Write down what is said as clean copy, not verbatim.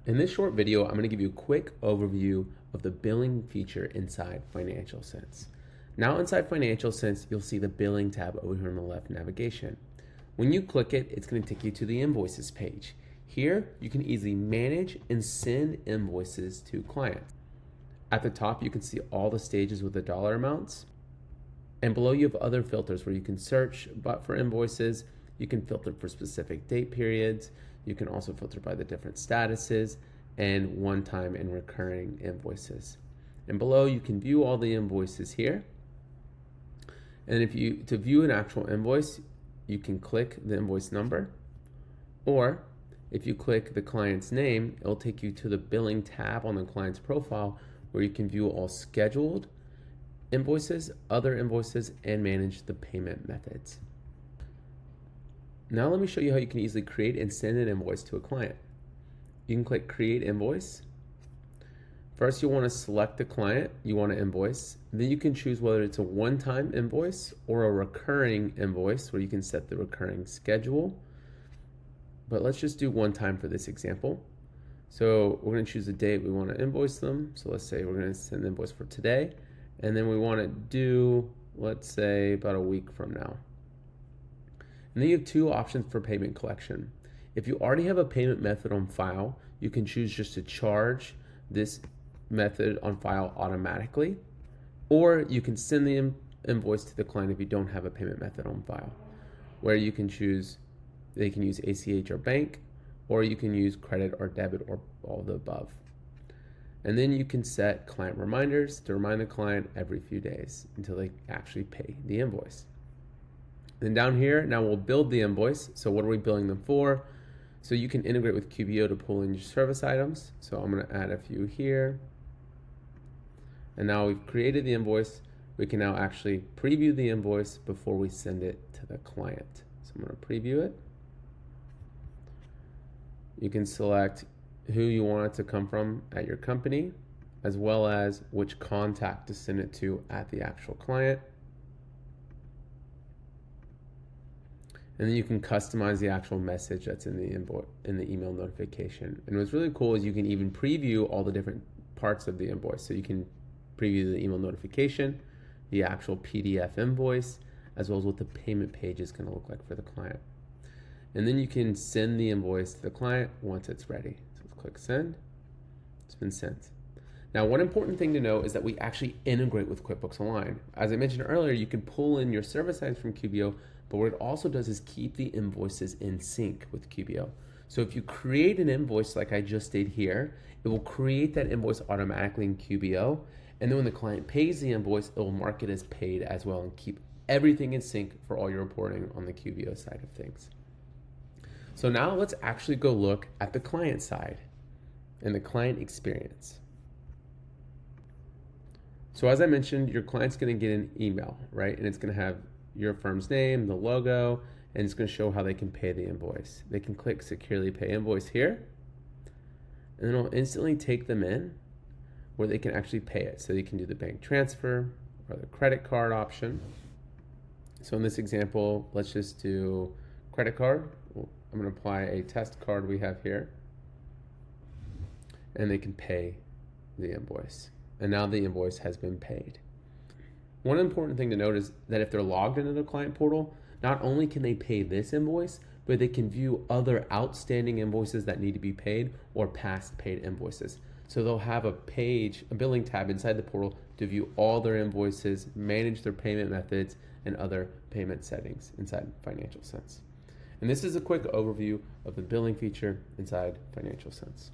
In this short video, I'm going to give you a quick overview of the billing feature inside Financial Sense. Now inside Financial Sense, you'll see the billing tab over here on the left navigation. When you click it, it's going to take you to the invoices page. Here, you can easily manage and send invoices to clients. At the top, you can see all the stages with the dollar amounts. And below, you have other filters where you can search for invoices. You can filter for specific date periods. You can also filter by the different statuses and one-time and recurring invoices. And below, you can view all the invoices here. And to view an actual invoice, you can click the invoice number, or if you click the client's name, it'll take you to the billing tab on the client's profile where you can view all scheduled invoices, other invoices, and manage the payment methods. Now let me show you how you can easily create and send an invoice to a client. You can click Create Invoice. First, you'll want to select the client you want to invoice. Then you can choose whether it's a one-time invoice or a recurring invoice where you can set the recurring schedule. But let's just do one time for this example. So we're going to choose the date we want to invoice them. So let's say we're going to send the invoice for today. And then we want to do, let's say, about a week from now. And then you have two options for payment collection. If you already have a payment method on file, you can choose just to charge this method on file automatically, or you can send the invoice to the client if you don't have a payment method on file, where you can choose, they can use ACH or bank, or you can use credit or debit or all of the above. And then you can set client reminders to remind the client every few days until they actually pay the invoice. Then down here, now we'll build the invoice. So what are we billing them for? So you can integrate with QBO to pull in your service items. So I'm going to add a few here. And now we've created the invoice. We can now actually preview the invoice before we send it to the client. So I'm going to preview it. You can select who you want it to come from at your company, as well as which contact to send it to at the actual client. And then you can customize the actual message that's in the email notification. And what's really cool is you can even preview all the different parts of the invoice. So you can preview the email notification, the actual PDF invoice, as well as what the payment page is going to look like for the client. And then you can send the invoice to the client once it's ready. So let's click send. It's been sent. Now, one important thing to know is that we actually integrate with QuickBooks Online. As I mentioned earlier, you can pull in your service items from QBO, but what it also does is keep the invoices in sync with QBO. So if you create an invoice like I just did here, it will create that invoice automatically in QBO. And then when the client pays the invoice, it will mark it as paid as well and keep everything in sync for all your reporting on the QBO side of things. So now let's actually go look at the client side and the client experience. So as I mentioned, your client's going to get an email, right? And it's going to have your firm's name, the logo, and it's going to show how they can pay the invoice. They can click Securely Pay Invoice here, and then it'll instantly take them in where they can actually pay it. So you can do the bank transfer or the credit card option. So in this example, let's just do credit card. I'm going to apply a test card we have here, and they can pay the invoice. And now the invoice has been paid. One important thing to note is that if they're logged into the client portal, not only can they pay this invoice, but they can view other outstanding invoices that need to be paid or past paid invoices. So they'll have a billing tab inside the portal to view all their invoices, manage their payment methods, and other payment settings inside Financial Sense. And this is a quick overview of the billing feature inside Financial Sense.